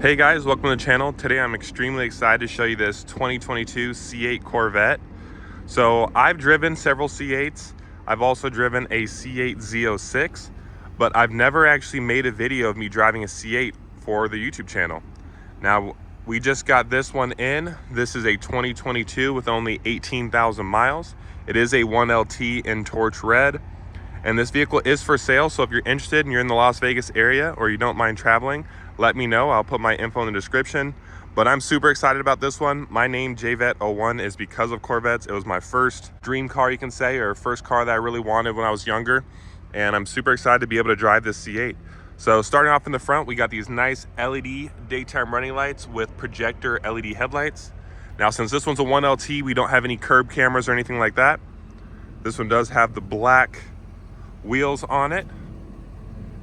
Hey guys, welcome to the channel. Today I'm extremely excited to show you this 2022 C8 Corvette. So I've driven several C8s. I've also driven a C8 Z06, but I've never actually made a video of me driving a C8 for the YouTube channel. Now, we just got this one in. This is a 2022 with only 18,000 miles. It is a 1LT in Torch Red. And this vehicle is for sale, so if you're interested and you're in the Las Vegas area or you don't mind traveling, let me know. I'll put my info in the description. But I'm super excited about this one. My name, JVet01, is because of Corvettes. It was my first dream car, you can say, or first car that I really wanted when I was younger. And I'm super excited to be able to drive this C8. So starting off in the front, we got these nice LED daytime running lights with projector LED headlights. Now, since this one's a 1LT, we don't have any curb cameras or anything like that. This one does have the black wheels on it,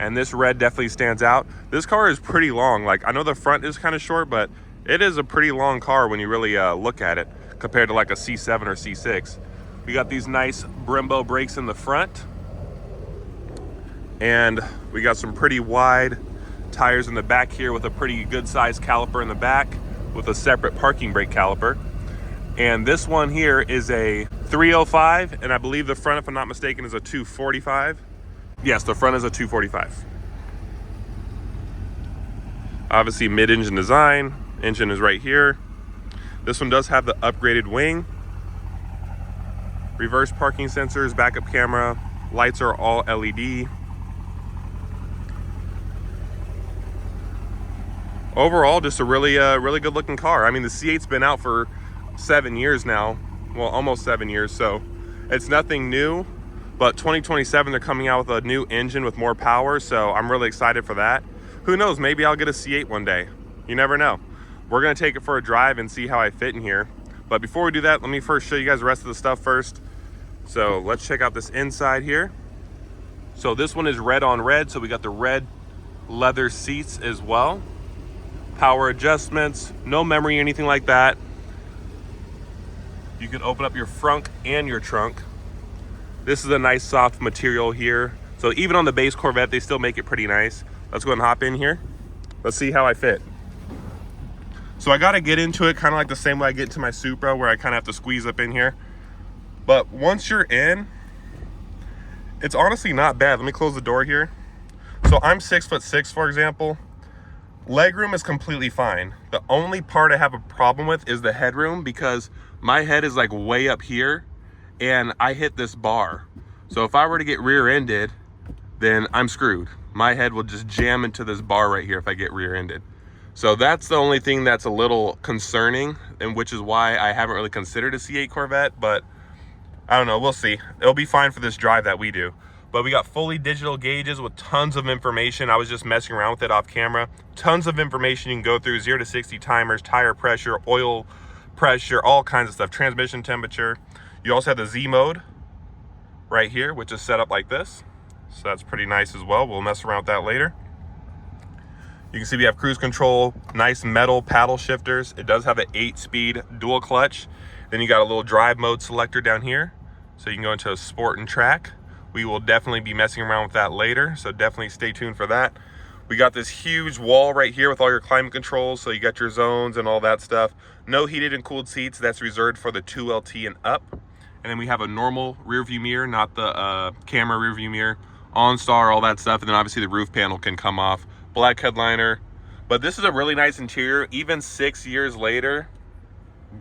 and this red definitely stands out. This car is pretty long. Like, I know the front is kind of short, but it is a pretty long car when you really look at it compared to like a C7 or C6. We got these nice Brembo brakes in the front, and we got some pretty wide tires in the back here with a pretty good sized caliper in the back with a separate parking brake caliper. And this one here is a 305, and I believe the front, if I'm not mistaken, is a 245. Yes, the front is a 245. Obviously mid-engine design. Engine is right here. This one does have the upgraded wing, reverse parking sensors, backup camera, lights are all LED. Overall, just a really good looking car. I mean, the C8's been out for 7 years now, well, almost 7 years, so it's nothing new. But 2027 they're coming out with a new engine with more power, so I'm really excited for that. Who knows, maybe I'll get a C8 one day. You never know. We're gonna take it for a drive and see how I fit in here. But before we do that, let me first show you guys the rest of the stuff first. So let's check out this inside here. So this one is red on red, so we got the red leather seats as well. Power adjustments, no memory or anything like that. You can open up your frunk and your trunk. This is a nice soft material here. So even on the base Corvette, they still make it pretty nice. Let's go ahead and hop in here. Let's see how I fit. So I gotta get into it kind of like the same way I get into my Supra, where I kind of have to squeeze up in here. But once you're in, it's honestly not bad. Let me close the door here. So I'm 6'6", for example. Legroom is completely fine. The only part I have a problem with is the headroom, because my head is like way up here and I hit this bar. So if I were to get rear-ended, then I'm screwed. My head will just jam into this bar right here if I get rear-ended. So that's the only thing that's a little concerning, and which is why I haven't really considered a C8 Corvette, but I don't know, we'll see. It'll be fine for this drive that we do. But we got fully digital gauges with tons of information. I was just messing around with it off camera. Tons of information you can go through, 0 to 60 timers, tire pressure, oil pressure, all kinds of stuff, transmission temperature. You also have the Z mode right here, which is set up like this. So that's pretty nice as well. We'll mess around with that later. You can see we have cruise control, nice metal paddle shifters. It does have an 8-speed dual clutch. Then you got a little drive mode selector down here. So you can go into a sport and track. We will definitely be messing around with that later, so definitely stay tuned for that. We got this huge wall right here with all your climate controls, so you got your zones and all that stuff. No heated and cooled seats, that's reserved for the 2LT and up. And then we have a normal rear view mirror, not the camera rear view mirror, OnStar, all that stuff. And then obviously the roof panel can come off. Black headliner. But this is a really nice interior, even 6 years later.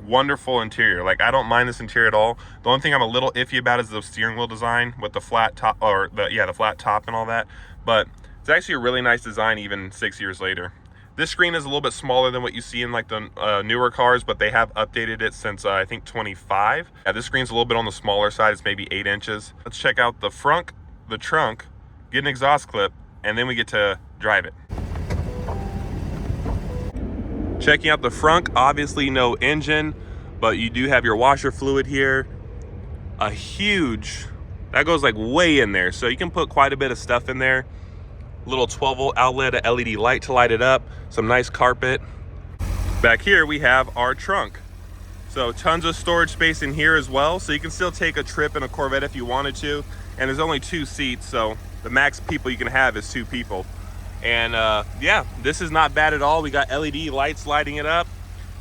Wonderful interior. Like, I don't mind this interior at all. The only thing I'm a little iffy about is the steering wheel design with the flat top, or the flat top and all that. But it's actually a really nice design even 6 years later. This screen is a little bit smaller than what you see in like the newer cars, but they have updated it since I think 25. Yeah, this screen's a little bit on the smaller side. It's maybe 8 inches. Let's check out the front, the trunk, get an exhaust clip, and then we get to drive it. Checking out the front, obviously no engine, but you do have your washer fluid here. A huge, that goes like way in there, so you can put quite a bit of stuff in there. Little 12-volt outlet, a LED light to light it up, some nice carpet. Back here we have our trunk. So tons of storage space in here as well, so you can still take a trip in a Corvette if you wanted to. And there's only 2 seats, so the max people you can have is 2 people. And yeah, this is not bad at all. We got LED lights lighting it up.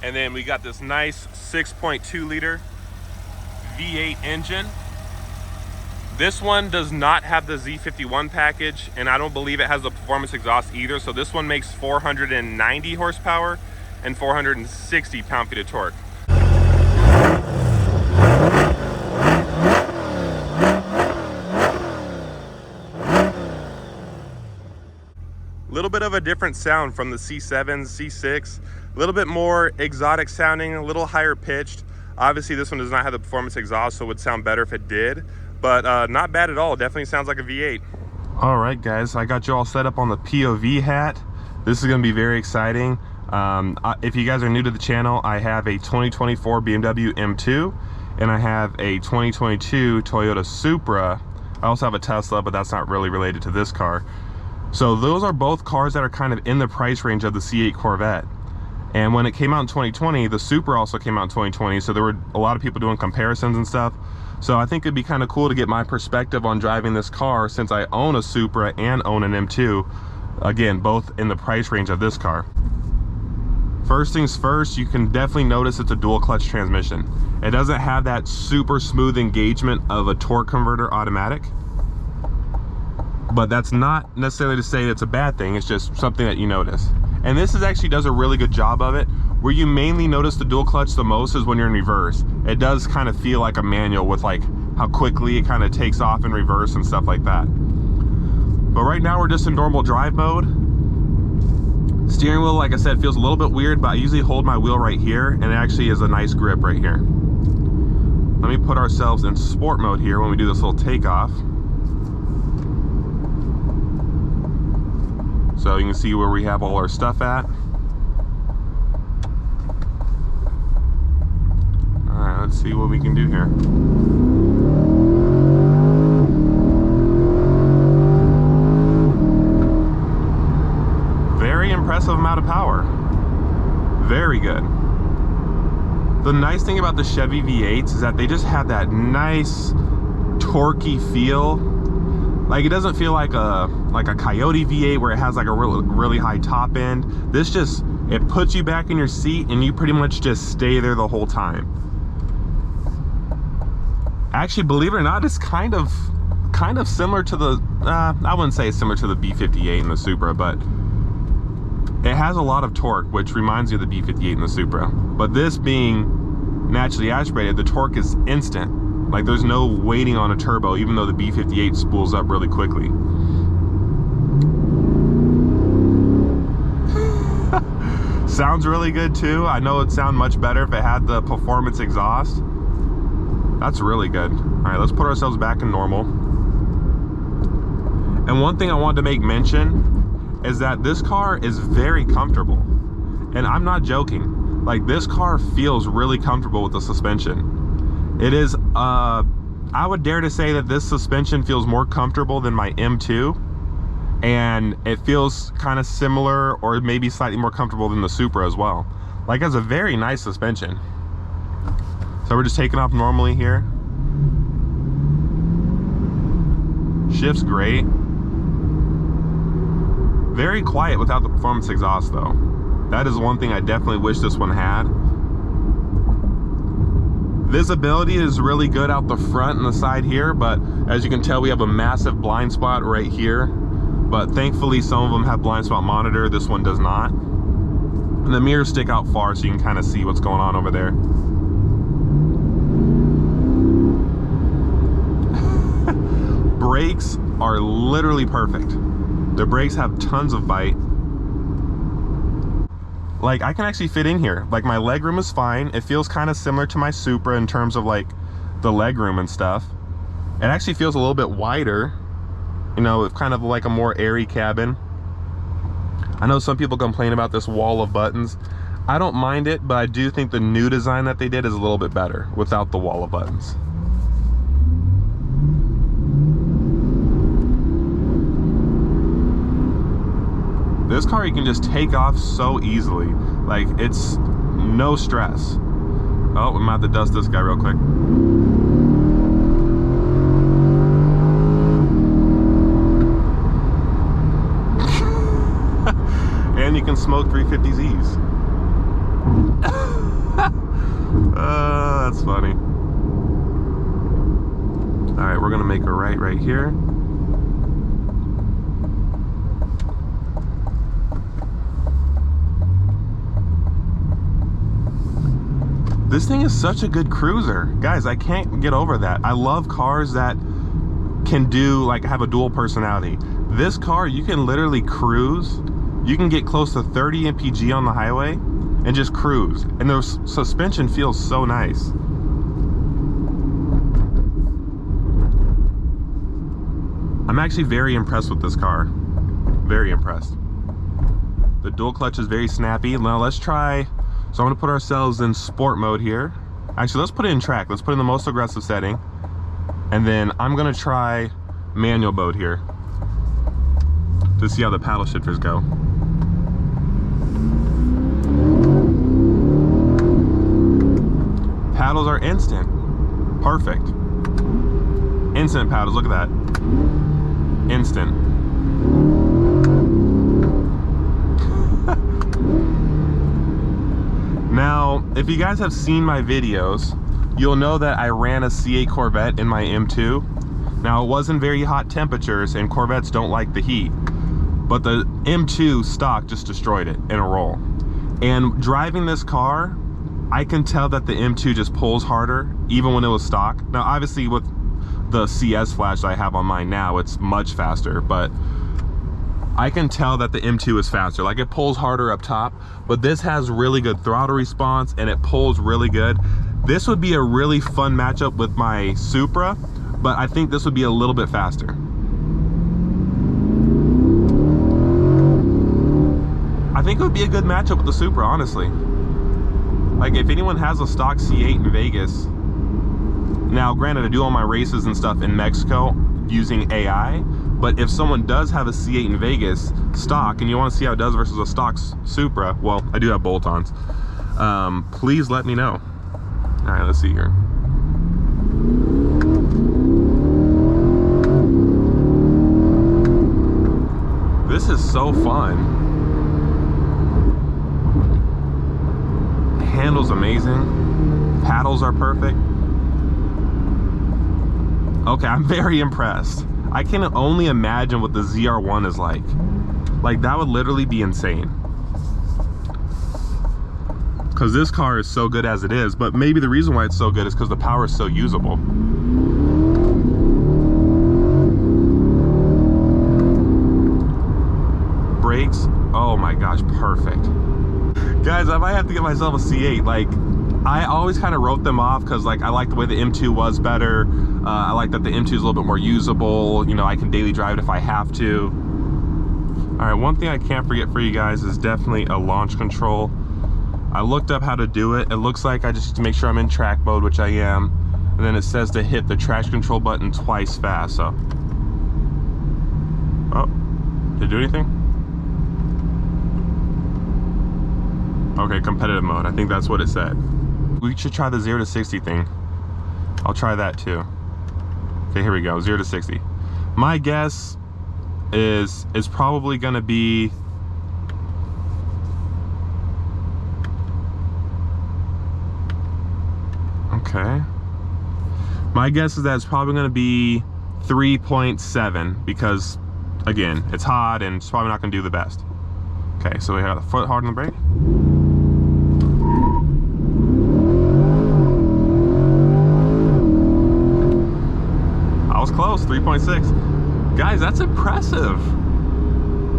And then we got this nice 6.2 liter V8 engine. This one does not have the Z51 package, and I don't believe it has the performance exhaust either. So this one makes 490 horsepower and 460 pound-feet of torque. A little bit of a different sound from the C7, C6, a little bit more exotic sounding, a little higher pitched. Obviously this one does not have the performance exhaust, so it would sound better if it did, but not bad at all. Definitely sounds like a V8. All right guys, I got you all set up on the POV hat. This is gonna be very exciting. If you guys are new to the channel, I have a 2024 BMW M2 and I have a 2022 Toyota Supra. I also have a Tesla, but that's not really related to this car. So those are both cars that are kind of in the price range of the C8 Corvette. And when it came out in 2020, the Supra also came out in 2020, so there were a lot of people doing comparisons and stuff. So I think it'd be kind of cool to get my perspective on driving this car, since I own a Supra and own an M2, again, both in the price range of this car. First things first, you can definitely notice it's a dual clutch transmission. It doesn't have that super smooth engagement of a torque converter automatic. But that's not necessarily to say it's a bad thing, it's just something that you notice. And this actually does a really good job of it. Where you mainly notice the dual clutch the most is when you're in reverse. It does kind of feel like a manual with like how quickly it kind of takes off in reverse and stuff like that. But right now we're just in normal drive mode. Steering wheel, like I said, feels a little bit weird, but I usually hold my wheel right here, and it actually is a nice grip right here. Let me put ourselves in sport mode here when we do this little takeoff. So you can see where we have all our stuff at. All right, let's see what we can do here. Very impressive amount of power. Very good. The nice thing about the Chevy V8s is that they just have that nice torquey feel. Like, it doesn't feel like a Coyote V8 where it has like a really high top end. This just, it puts you back in your seat and you pretty much just stay there the whole time. Actually, believe it or not, it's kind of similar to the, I wouldn't say it's similar to the B58 and the Supra, but it has a lot of torque, which reminds you of the B58 and the Supra. But this being naturally aspirated, the torque is instant. Like, there's no waiting on a turbo, even though the B58 spools up really quickly. Sounds really good too. I know it'd sound much better if it had the performance exhaust. That's really good. All right, let's put ourselves back in normal. And one thing I wanted to make mention is that this car is very comfortable. And I'm not joking. Like, this car feels really comfortable with the suspension. It is, I would dare to say that this suspension feels more comfortable than my M2. And it feels kind of similar or maybe slightly more comfortable than the Supra as well. Like, it has a very nice suspension. So we're just taking off normally here. Shift's great. Very quiet without the performance exhaust though. That is one thing I definitely wish this one had. Visibility is really good out the front and the side here, but as you can tell, we have a massive blind spot right here. But thankfully, some of them have blind spot monitor. This one does not. And the mirrors stick out far, so you can kind of see what's going on over there. Brakes are literally perfect. The brakes have tons of bite. Like, I can actually fit in here. Like, my leg room is fine. It feels kind of similar to my Supra in terms of like the leg room and stuff. It actually feels a little bit wider, you know, kind of like a more airy cabin. I know some people complain about this wall of buttons. I don't mind it, but I do think the new design that they did is a little bit better without the wall of buttons. This car you can just take off so easily. Like, it's no stress. Oh, I'm about to dust this guy real quick. smoke 350Zs. That's funny. All right, we're gonna make a right here. This thing is such a good cruiser. Guys, I can't get over that. I love cars that can do, like, have a dual personality. This car, you can literally cruise. You can get close to 30 mpg on the highway and just cruise. And the suspension feels so nice. I'm actually very impressed with this car. Very impressed. The dual clutch is very snappy. Now let's try, so I'm gonna put ourselves in sport mode here. Actually, let's put it in track. Let's put it in the most aggressive setting. And then I'm gonna try manual mode here to see how the paddle shifters go. Paddles are instant. Perfect. Instant paddles, look at that. Instant. Now, if you guys have seen my videos, you'll know that I ran a C8 Corvette in my M2. Now, it wasn't very hot temperatures, and Corvettes don't like the heat, but the M2 stock just destroyed it in a roll. And driving this car, I can tell that the M2 just pulls harder, even when it was stock. Now, obviously, with the CS flash I have on mine now, it's much faster, but I can tell that the M2 is faster. Like, it pulls harder up top, but this has really good throttle response and it pulls really good. This would be a really fun matchup with my Supra, but I think this would be a little bit faster. I think it would be a good matchup with the Supra, honestly. Like, if anyone has a stock C8 in Vegas, now granted I do all my races and stuff in Mexico using AI, but if someone does have a C8 in Vegas stock and you want to see how it does versus a stock Supra, well, I do have bolt-ons, please let me know. All right, let's see here. This is so fun. Handle's amazing. Paddles are perfect. Okay, I'm very impressed. I can only imagine what the ZR1 is like. Like, that would literally be insane. Because this car is so good as it is, but maybe the reason why it's so good is because the power is so usable. Brakes, oh my gosh, perfect. Guys, I might have to get myself a C8. Like, I always kind of wrote them off because, like, I like the way the M2 was better. I like that the M2 is a little bit more usable. You know, I can daily drive it if I have to. All right, one thing I can't forget for you guys is definitely a launch control. I looked up how to do it. It looks like I just make sure I'm in track mode, which I am. And then it says to hit the traction control button twice fast, so. Oh, did it do anything? Okay, competitive mode. I think that's what it said. We should try the 0 to 60 thing. I'll try that too. Okay, here we go, 0 to 60. My guess is probably gonna be okay. My guess is that it's probably gonna be 3.7 because, again, it's hot and it's probably not gonna do the best. Okay, so we got the foot hard on the brake. I was close, 3.6. Guys, that's impressive.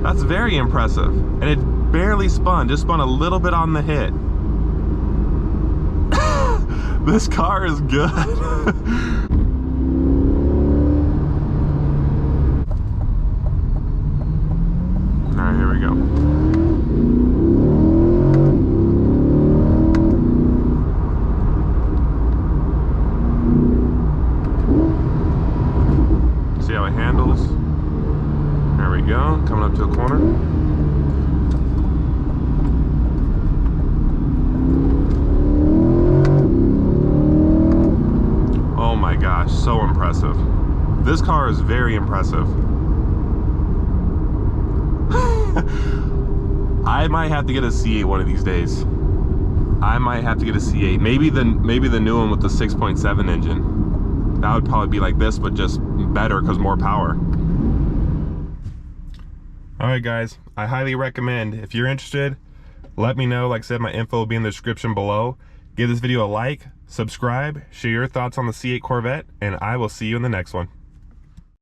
That's very impressive. And it barely spun, just spun a little bit on the hit. This car is good. All right, here we go. See how it handles. There we go, coming up to a corner. Oh my gosh, so impressive. This car is very impressive. I I might have to get a C8 one of these days. I might have to get a C8. Maybe the new one with the 6.7 engine. That would probably be like this, but just better because more power. All right, guys, I highly recommend, if you're interested, let me know. Like I said, my info will be in the description below. Give this video a like, subscribe, share your thoughts on the C8 Corvette, and I will see you in the next one.